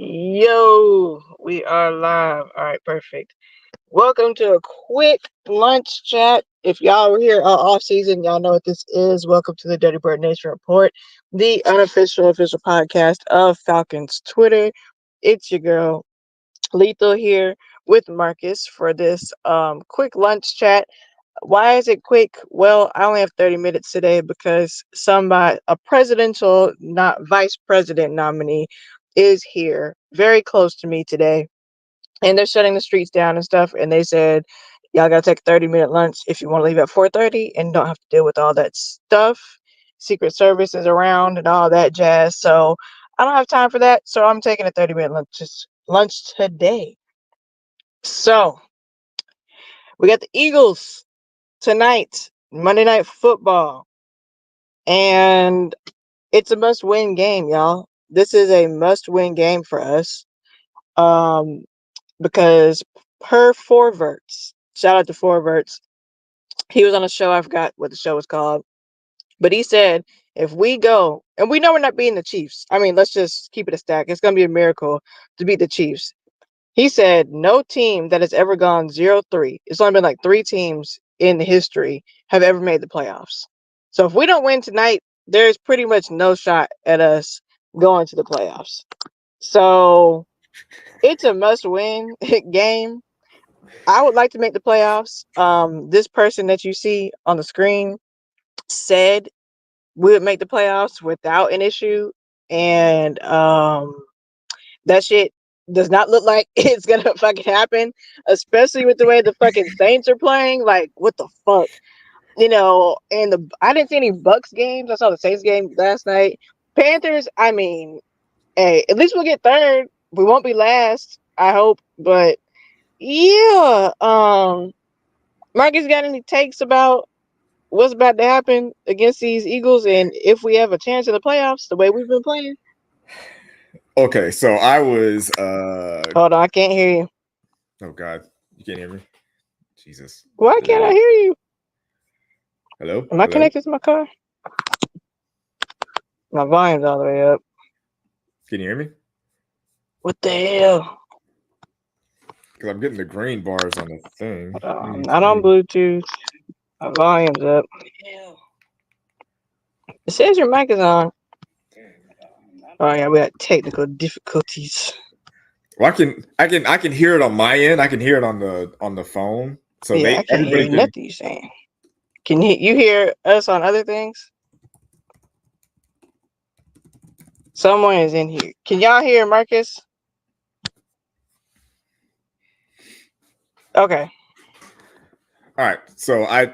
Yo, we are live. All right, perfect. Welcome to a quick lunch chat. If y'all were here all off season, y'all know what this is. Welcome to the Dirty Bird Nation Report, the unofficial official podcast of Falcons Twitter. It's your girl Lethal here with Marcus for this quick lunch chat. Why is it quick? Well, I only have 30 minutes today because a presidential, not vice president nominee, is here very close to me today. And they're shutting the streets down and stuff. And they said, y'all got to take a 30-minute lunch if you want to leave at 4:30 and don't have to deal with all that stuff. Secret Service is around and all that jazz. So I don't have time for that. So I'm taking a 30-minute lunch today. So we got the Eagles tonight, Monday Night Football. And it's a must-win game, y'all. This is a must-win game for us. Because per Forverts, shout out to Forverts, he was on a show, I forgot what the show was called, but he said, if we go, and we know we're not beating the Chiefs. I mean, let's just keep it a stack. It's going to be a miracle to beat the Chiefs. He said, no team that has ever gone 0-3, it's only been like 3 teams in history, have ever made the playoffs. So if we don't win tonight, there's pretty much no shot at us going to the playoffs. So it's a must-win game. I would like to make the playoffs. This person that you see on the screen said we would make the playoffs without an issue, and that shit does not look like it's gonna fucking happen, especially with the way the fucking Saints are playing. Like, what the fuck, And I didn't see any Bucks games. I saw the Saints game last night. Panthers. I mean, hey, at least we'll get third. We won't be last, I hope, but yeah. Marcus got any takes about what's about to happen against these Eagles and if we have a chance in the playoffs the way we've been playing? Okay, so I was Hold on, I can't hear you. oh god, you can't hear me? Jesus. Why can't I hear you? Hello? Am I Hello? connected to my car? My volume's all the way up. Can you hear me? What the hell? Because I'm getting the green bars on the thing. I'm not on Bluetooth. My volume's up. It says your mic is on. Oh yeah, we had technical difficulties. Well, I can hear it on my end. I can hear it on the phone. So Yeah, I can't hear everybody can. nothing you're saying. Can you hear us on other things? Someone is in here. Can y'all hear Marcus? Okay. All right. So I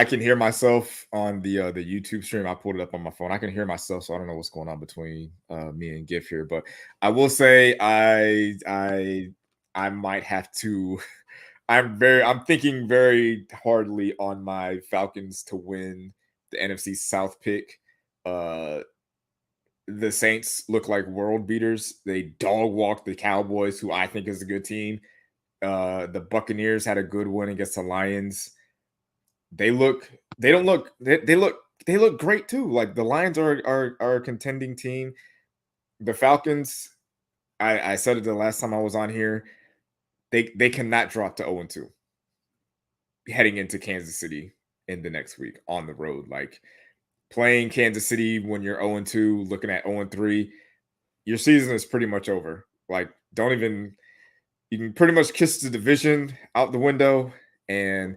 can hear myself on the YouTube stream. I pulled it up on my phone. I can hear myself, so I don't know what's going on between me and Gif here. But I will say I might have to. I'm thinking very hardly on my Falcons to win the NFC South pick. The Saints look like world beaters. They dog walked the Cowboys, who I think is a good team. The Buccaneers had a good win against the Lions. They look they look great too. Like the Lions are a contending team. The Falcons, I said it the last time I was on here. They cannot drop to 0-2 heading into Kansas City in the next week on the road. Like playing Kansas City when you're 0-2, looking at 0-3, your season is pretty much over. Like don't even you can pretty much kiss the division out the window, and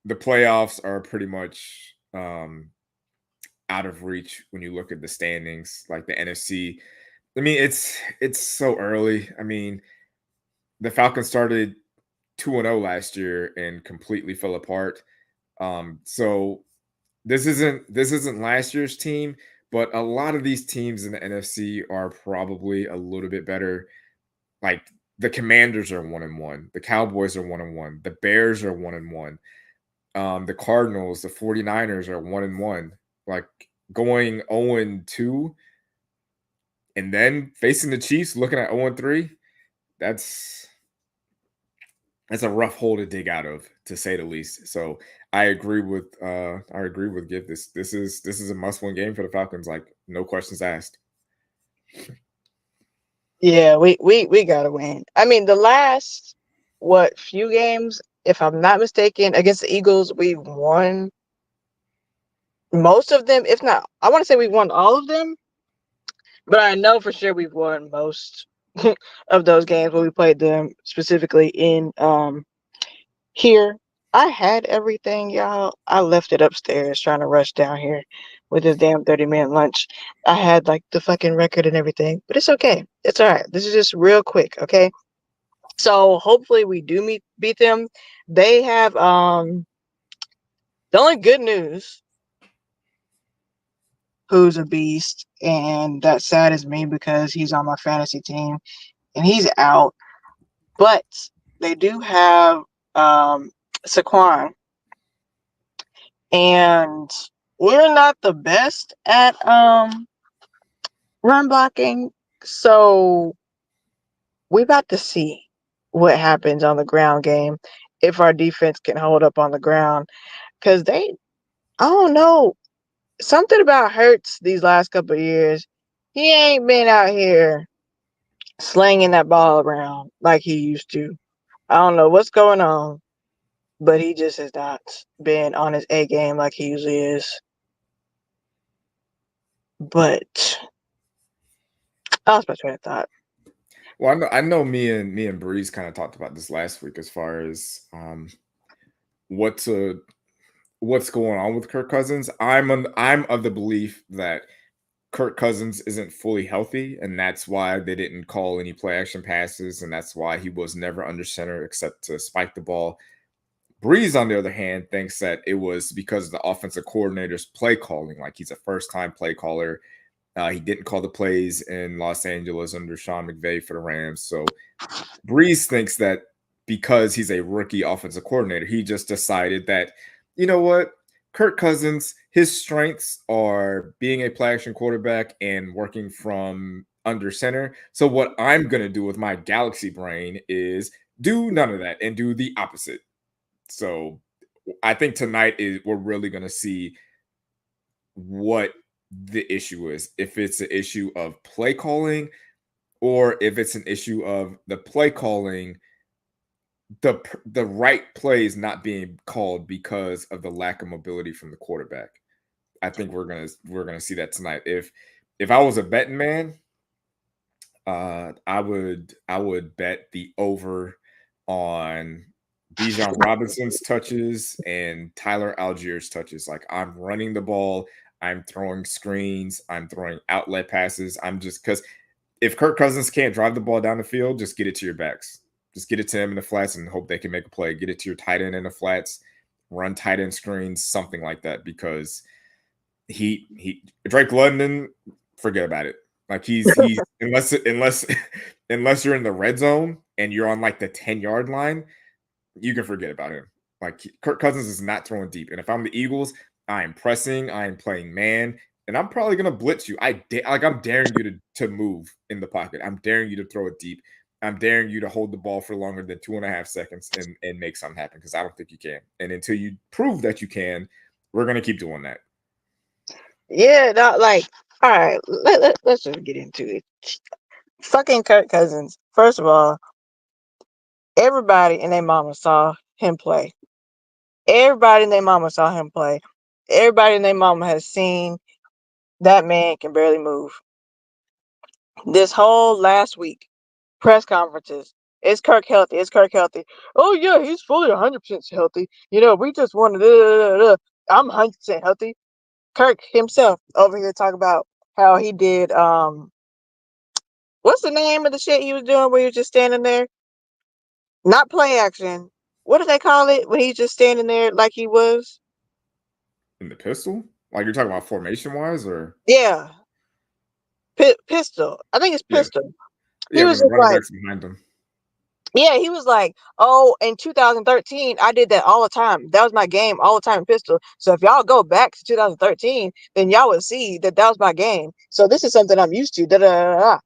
the playoffs are pretty much out of reach when you look at the standings, like the NFC. I mean, it's so early. I mean, the Falcons started 2-0 last year and completely fell apart. So this isn't last year's team, but a lot of these teams in the NFC are probably a little bit better. Like the Commanders are 1-1, the Cowboys are 1-1, the Bears are 1-1. The Cardinals, the 49ers are 1-1. Like going 0-2 and then facing the Chiefs looking at 0-3, that's a rough hole to dig out of, to say the least. So I agree with Giff. This is a must-win game for the Falcons, like no questions asked. Yeah, we gotta win. I mean, the last few games, if I'm not mistaken, against the Eagles, we won most of them. If not, I want to say we won all of them, but I know for sure we've won most of those games when we played them specifically in here. I had everything, y'all. I left it upstairs trying to rush down here with this damn 30-minute lunch. I had like the fucking record and everything, but it's okay. It's all right. This is just real quick, okay? So hopefully we do beat them. They have the only good news, who's a beast, and that saddens me because he's on my fantasy team and he's out. But they do have Saquon, and we're not the best at run blocking, so we about to see what happens on the ground game if our defense can hold up on the ground. Because I don't know, something about Hurts these last couple of years. He ain't been out here slinging that ball around like he used to. I don't know what's going on, but he just has not been on his A game like he usually is. But I lost my train of thought. Well, I know me and Breeze kind of talked about this last week as far as what to what's going on with Kirk Cousins. I'm of the belief that Kirk Cousins isn't fully healthy, and that's why they didn't call any play action passes, and that's why he was never under center except to spike the ball. Breeze, on the other hand, thinks that it was because of the offensive coordinator's play calling. Like he's a first time play caller. He didn't call the plays in Los Angeles under Sean McVay for the Rams. So Breeze thinks that because he's a rookie offensive coordinator, he just decided that, you know what, Kirk Cousins, his strengths are being a play action quarterback and working from under center. So what I'm gonna do with my galaxy brain is do none of that and do the opposite. So I think tonight is we're really gonna see what the issue is. If it's an issue of play calling or if it's an issue of the play calling, the right plays not being called because of the lack of mobility from the quarterback. I think we're gonna see that tonight. If I was a betting man, I would bet the over on Bijan Robinson's touches and Tyler Allgeier's touches. Like I'm running the ball, I'm throwing screens, I'm throwing outlet passes. I'm just because if Kirk Cousins can't drive the ball down the field, just get it to your backs. Just get it to him in the flats and hope they can make a play. Get it to your tight end in the flats, run tight end screens, something like that. Because he Drake London, forget about it. Like he's unless you're in the red zone and you're on like the 10-yard line, you can forget about him. Like Kirk Cousins is not throwing deep. And if I'm the Eagles, I am pressing, I am playing man, and I'm probably gonna blitz you. I'm daring you to move in the pocket. I'm daring you to throw it deep. I'm daring you to hold the ball for longer than 2.5 seconds and make something happen because I don't think you can. And until you prove that you can, we're gonna keep doing that. Yeah, not like, all right, let's just get into it. Fucking Kirk Cousins. First of all, everybody and their mama saw him play. Everybody and their mama saw him play. Everybody and their mama has seen that man can barely move. This whole last week, press conferences. Is Kirk healthy? Is Kirk healthy? Oh yeah, he's fully 100% healthy. You know, we just wanted. I'm 100% healthy. Kirk himself over here talking about how he did. What's the name of the shit he was doing where he was just standing there? Not play action. What do they call it when he's just standing there like he was? In the pistol? Like you're talking about formation wise, or Yeah, pistol. I think it's yeah, pistol. He yeah, was when the just running like, backs behind them. yeah, he was like, oh, in 2013, I did that all the time. That was my game all the time in pistol. So if y'all go back to 2013, then y'all would see that that was my game. So this is something I'm used to. Da, da, da, da.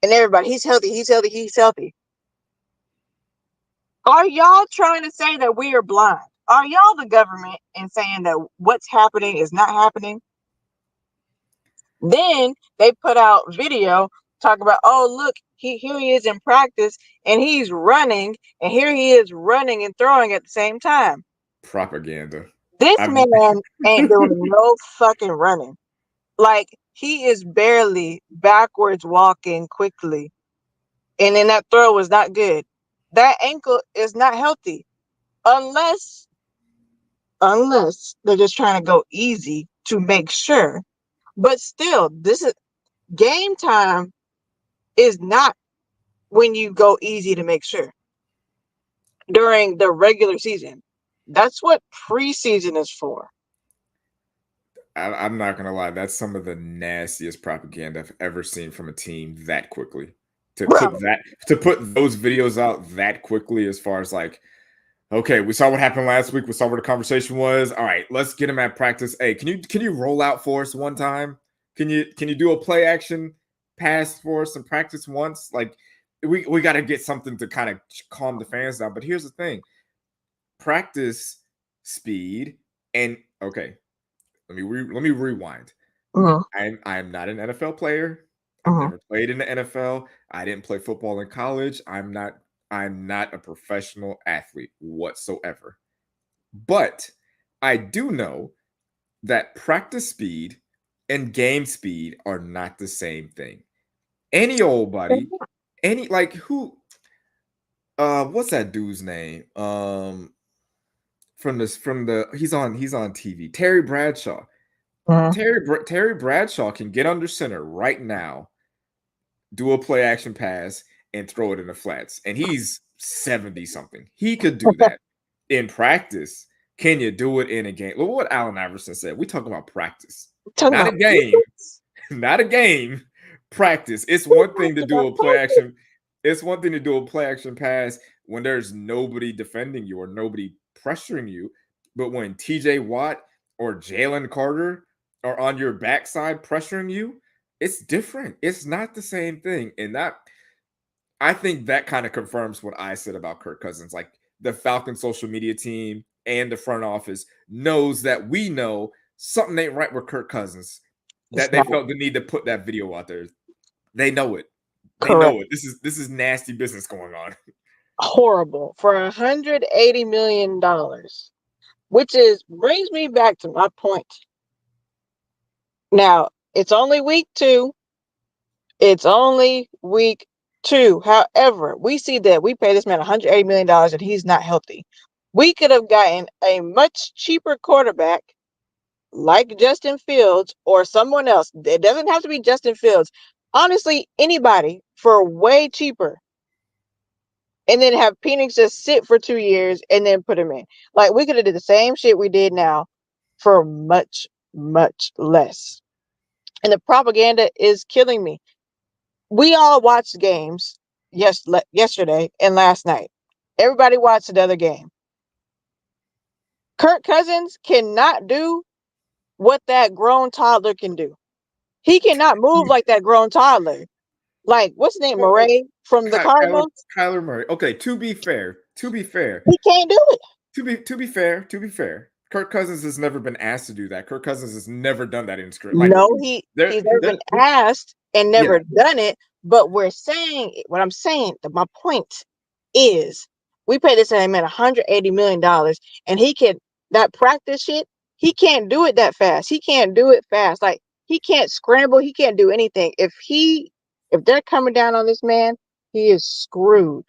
And everybody, he's healthy, he's healthy, he's healthy. Are y'all trying to say that we are blind? Are y'all the government and saying that what's happening is not happening? Then they put out video talk about, oh look, here he is in practice and he's running, and here he is running and throwing at the same time. Propaganda. This I'm man ain't doing no fucking running. Like, he is barely backwards walking quickly. And then that throw was not good. That ankle is not healthy. Unless they're just trying to go easy to make sure. But still, this is game time is not when you go easy to make sure during the regular season. That's what preseason is for. I'm not gonna lie. That's some of the nastiest propaganda I've ever seen from a team that quickly. To Bro, put those videos out that quickly, as far as like, okay, we saw what happened last week. We saw where the conversation was. All right, let's get him at practice. Hey, can you roll out for us one time? Can you do a play action pass for us in practice once? Like, we got to get something to kind of calm the fans down. But here's the thing: practice speed and okay. Let me rewind. uh-huh, I'm not an NFL player. I've uh-huh. never played in the NFL. I didn't play football in college. I'm not a professional athlete whatsoever. But I do know that practice speed and game speed are not the same thing. Any old buddy, any like who what's that dude's name? From the he's on TV. Terry Bradshaw. Uh-huh. Terry Bradshaw can get under center right now, do a play action pass, and throw it in the flats. And he's 70 something. He could do that in practice. Can you do it in a game? Look what Allen Iverson said. We talking about practice, Talking not a about game, not a game. Practice. It's one thing to do a play action. It's one thing to do a play action pass when there's nobody defending you or nobody pressuring you. But when TJ Watt or Jalen Carter are on your backside pressuring you, it's different. It's not the same thing. And that, I think that kind of confirms what I said about Kirk Cousins. Like, the Falcons social media team and the front office knows that we know something ain't right with Kirk Cousins, that it's they not felt the need to put that video out there. They know it. They correct. know it. This is nasty business going on. Horrible for $180 million, which is brings me back to my point. Now, it's only week 2. It's only week 2. However, we see that we pay this man $180 million and he's not healthy. We could have gotten a much cheaper quarterback like Justin Fields or someone else. It doesn't have to be Justin Fields. Honestly, anybody for way cheaper. And then have Penix just sit for 2 years and then put him in. Like, we could have did the same shit we did now for much, much less. And the propaganda is killing me. We all watched games yesterday and last night. Everybody watched another game. Kirk Cousins cannot do what that grown toddler can do. He cannot move like that grown toddler. Like, what's his name? Well, Murray from the Cardinals? Kyler Murray. Okay, to be fair, He can't do it. to be fair, Kirk Cousins has never been asked to do that. Kirk Cousins has never done that in his career. Like, No, there, he's never there, been asked and yeah, never done it. But what I'm saying, that my point is, we pay this man $180 million, and that practice shit, he can't do it that fast. He can't do it fast. Like, he can't scramble. He can't do anything. If they're coming down on this man, he is screwed.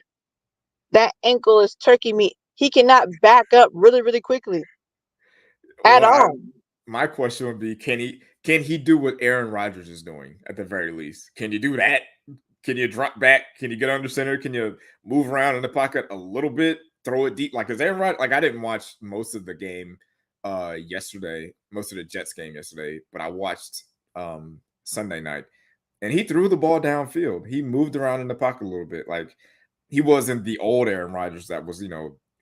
That ankle is turkey meat. He cannot back up really, really quickly at well, all. my question would be, can he do what Aaron Rodgers is doing at the very least? Can you do that? Can you drop back? Can you get under center? Can you move around in the pocket a little bit? Throw it deep? Like, is Aaron Rodgers, like, I didn't watch most of the game yesterday, most of the Jets game yesterday, but I watched Sunday night, and he threw the ball downfield. He moved around in the pocket a little bit. Like, he wasn't the old Aaron Rodgers that was,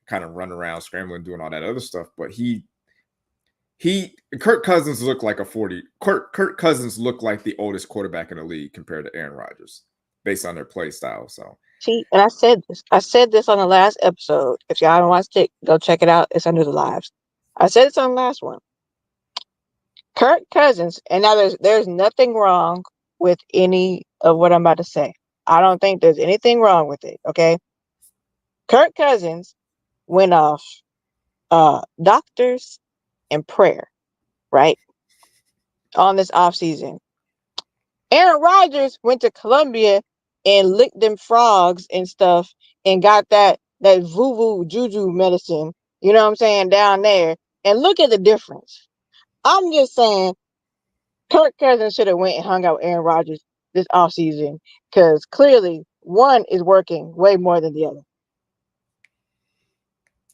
kind of running around, scrambling, doing all that other stuff, but Kirk Cousins looked like a 40. Kirk Cousins looked like the oldest quarterback in the league compared to Aaron Rodgers, based on their play style. So, See, and I said this. I said this on the last episode. If y'all haven't watched it, go check it out. It's under the lives. I said it's on the last one. Kirk Cousins, and now there's nothing wrong with any of what I'm about to say. I don't think there's anything wrong with it. Okay. Kirk Cousins went off doctors and prayer, right? On this offseason. Aaron Rodgers went to Colombia and licked them frogs and stuff and got that voo juju medicine, you know what I'm saying, down there. And look at the difference. I'm just saying Kirk Cousins should have went and hung out with Aaron Rodgers this offseason because clearly one is working way more than the other.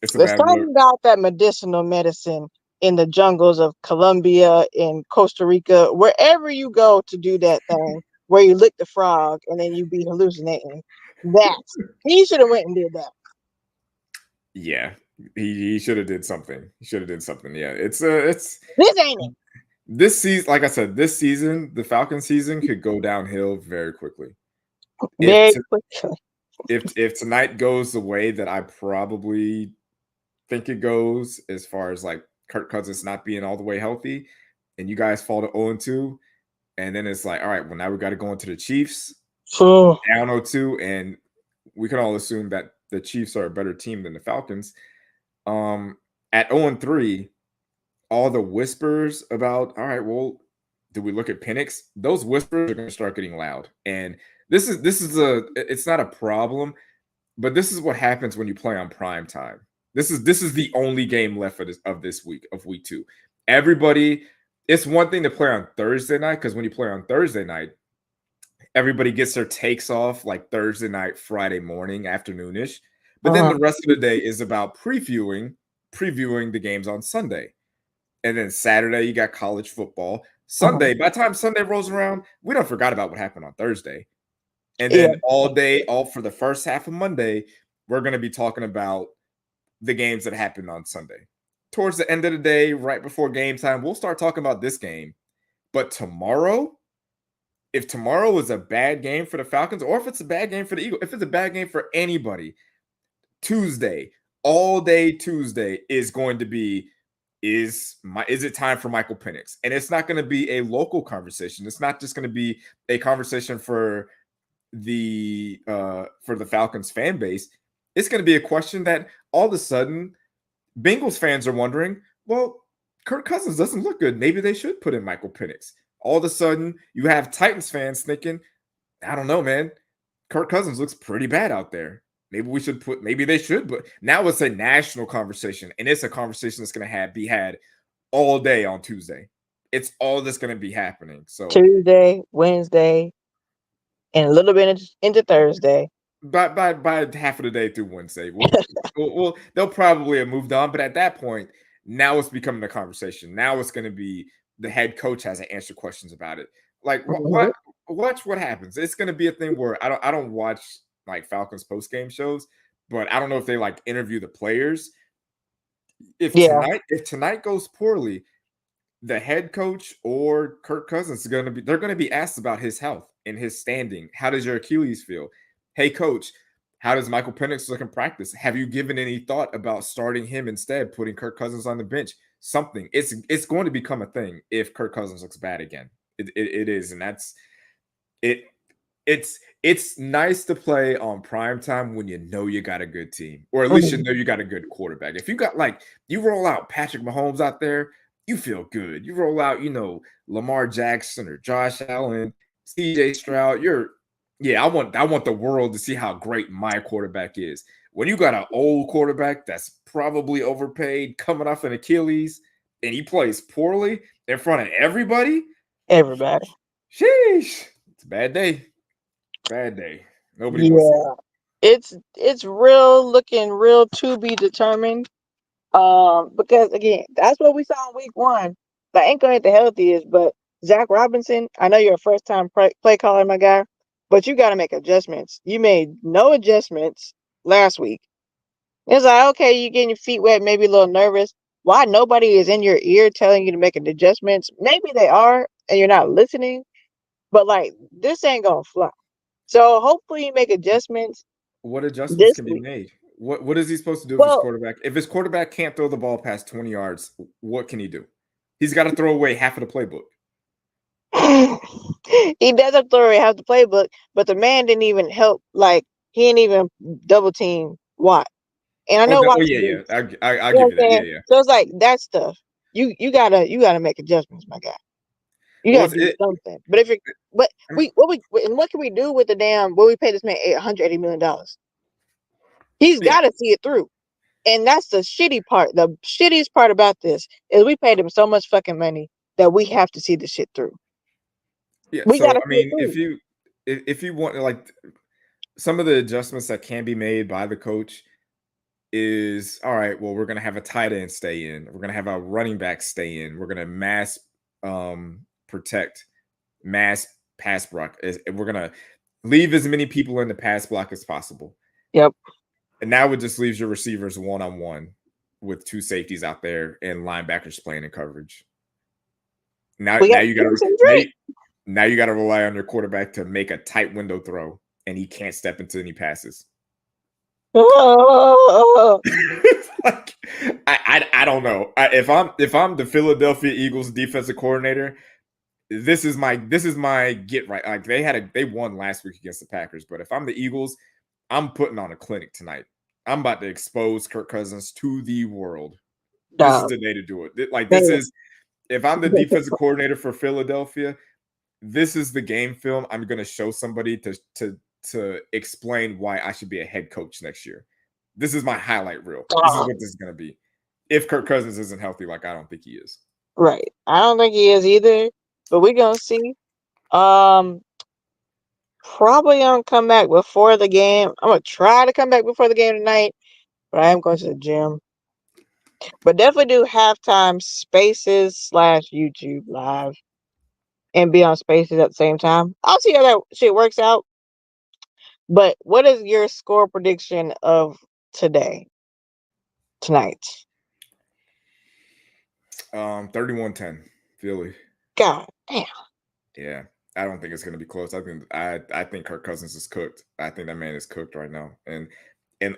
It's a There's bad look. something about that medicinal medicine in the jungles of Colombia, in Costa Rica, wherever you go to do that thing where you lick the frog and then you be hallucinating. That's he should have went and did that. Yeah, he should have did something. He should have did something. Yeah, it's This ain't it. this season. Like I said, this season, the Falcon season could go downhill very quickly. If Very t- quickly. if tonight goes the way that I probably think it goes, as far as like Kirk Cousins not being all the way healthy, and you guys fall to 0-2, and then it's like, all right, well now we got to go into the Chiefs Oh, down 0-2, and we can all assume that the Chiefs are a better team than the Falcons. At 0-3, all the whispers about, all right, well, do we look at Penix? Those whispers are going to start getting loud, and it's not a problem, but this is what happens when you play on prime time. This is the only game left of this week, of week 2. Everybody, it's one thing to play on Thursday night, because when you play on Thursday night, everybody gets their takes off like Thursday night, Friday morning, afternoonish. But then the rest of the day is about previewing the games on Sunday. And then Saturday, you got college football. Sunday, by the time Sunday rolls around, we don't forgot about what happened on Thursday. And yeah. then all day, all for the first half of Monday, we're going to be talking about the games that happened on Sunday. Towards the end of the day, right before game time, we'll start talking about this game. But tomorrow, if tomorrow is a bad game for the Falcons, or if it's a bad game for the Eagles, if it's a bad game for anybody, Tuesday, all day Tuesday is going to be, is it time for Michael Penix? And it's not going to be a local conversation. It's not just going to be a conversation for the Falcons fan base. It's going to be a question that all of a sudden Bengals fans are wondering, well, Kirk Cousins doesn't look good. Maybe they should put in Michael Penix. All of a sudden, you have Titans fans thinking, I don't know, man. Kirk Cousins looks pretty bad out there. Maybe they should, but now it's a national conversation, and it's a conversation that's going to be had all day on Tuesday. It's all that's going to be happening. So Tuesday, Wednesday, and a little bit into Thursday. by half of the day through Wednesday, they'll probably have moved on. But at that point, now it's becoming a conversation. Now it's going to be the head coach has to answer questions about it. Like watch what happens. It's going to be a thing where I don't watch like Falcons post game shows, but I don't know if they like interview the players. If tonight goes poorly, the head coach or Kirk Cousins they're going to be asked about his health and his standing. How does your Achilles feel? Hey coach, how does Michael Penix look in practice? Have you given any thought about starting him instead, putting Kirk Cousins on the bench? Something. It's going to become a thing if Kirk Cousins looks bad again. It is, and that's it. It's nice to play on prime time when you know you got a good team, or at least you know you got a good quarterback. If you got you roll out Patrick Mahomes out there, you feel good. You roll out, Lamar Jackson or Josh Allen, CJ Stroud. I want the world to see how great my quarterback is. When you got an old quarterback that's probably overpaid, coming off an Achilles, and he plays poorly in front of everybody, sheesh, it's a bad day. Bad day. Nobody wants to. It's looking real to be determined. Because again, that's what we saw in week 1. I ain't gonna hit the healthiest, but Zach Robinson, I know you're a first time play caller, my guy, but you got to make adjustments. You made no adjustments last week. It's like, okay, you're getting your feet wet, maybe a little nervous. Why nobody is in your ear telling you to make adjustments? Maybe they are, and you're not listening. But this ain't gonna fly. So hopefully you make adjustments What adjustments this can be week. made? What is he supposed to do if his Well, quarterback? If his quarterback can't throw the ball past 20 yards, what can he do? He's got to throw away half of the playbook. He does have to have the playbook, but the man didn't even help. Like he didn't even double team Watt. And I know Oh Watt's a yeah, yeah. beast. I'll You know give what you I'm that. Yeah, saying? yeah. So it's like that stuff. You gotta make adjustments, my guy. You Well, gotta do something. But if it, but what can we do with the damn? What we pay this man $180 million? He's yeah, got to see it through. And that's the shitty part. The shittiest part about this is we paid him so much fucking money that we have to see the shit through. yeah. We So gotta I see it mean, through. if you want like some of the adjustments that can be made by the coach is all right. Well, we're gonna have a tight end stay in. We're gonna have a running back stay in. We're gonna mass protect, mass pass block. We're gonna leave as many people in the pass block as possible. Yep. And now it just leaves your receivers one on one with two safeties out there and linebackers playing in coverage. Now, We now got you got to Crimson now, Drake. now you got to rely on your quarterback to make a tight window throw, and he can't step into any passes. Like, I don't know. If I'm the Philadelphia Eagles defensive coordinator, this is my get right. Like they won last week against the Packers, but if I'm the Eagles, I'm putting on a clinic tonight. I'm about to expose Kirk Cousins to the world. This is Dog. the day to do it. Like this Man. is if I'm the defensive coordinator for Philadelphia, this is the game film I'm going to show somebody to explain why I should be a head coach next year. This is my highlight reel. This is what this is going to be. If Kirk Cousins isn't healthy, like I don't think he is. Right. I don't think he is either. But we're gonna see. Um, Probably gonna come back before the game. I'm gonna try to come back before the game tonight, but I am going to the gym. But definitely do halftime spaces / YouTube live and be on spaces at the same time. I'll see how that shit works out. But what is your score prediction of tonight? 31-10, Philly. God damn. Yeah. I don't think it's going to be close. I think Kirk Cousins is cooked. I think that man is cooked right now. And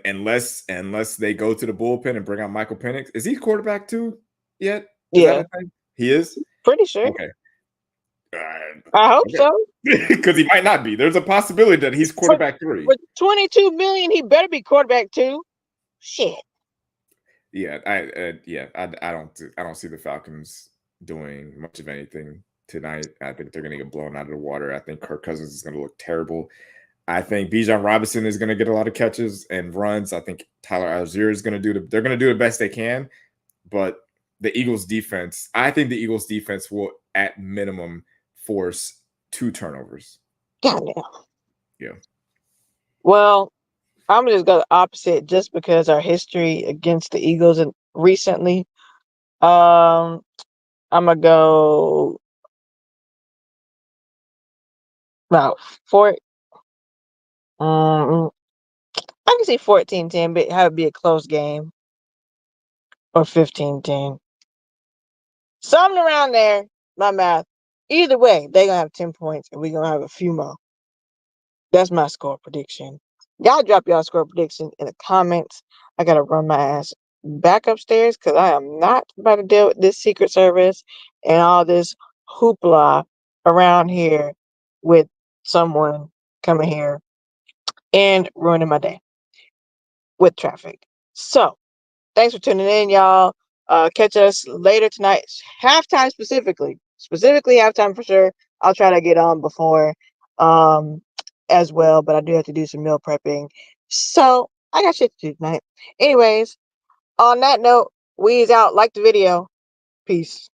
unless they go to the bullpen and bring out Michael Penix, is he quarterback too yet? Is that Yeah, a thing? He is? pretty sure. Okay. I hope Okay. so. Because he might not be. There's a possibility that he's quarterback 3. For 22 million, he better be quarterback 2. Shit. Yeah, I don't see the Falcons doing much of anything tonight. I think they're going to get blown out of the water. I think Kirk Cousins is going to look terrible. I think Bijan Robinson is going to get a lot of catches and runs. I think Tyler Algier is going to they're going to do the best they can, but the Eagles defense, I think the Eagles defense will at minimum force 2 turnovers. Goddamn. Yeah. Well, I'm just go the opposite just because our history against the Eagles and recently. I'm gonna go about 4. I can see 14-10, but have it be a close game or 15-10. Something around there. My math. Either way, they're gonna have 10 points, and we're gonna have a few more. That's my score prediction. Y'all drop y'all score prediction in the comments. I gotta run my ass back upstairs because I am not about to deal with this Secret Service and all this hoopla around here with someone coming here and ruining my day with traffic. So, thanks for tuning in, y'all. Catch us later tonight. Halftime specifically. Specifically halftime for sure. I'll try to get on before as well, but I do have to do some meal prepping. So I got shit to do tonight. Anyways, on that note, we's out. Like the video. Peace.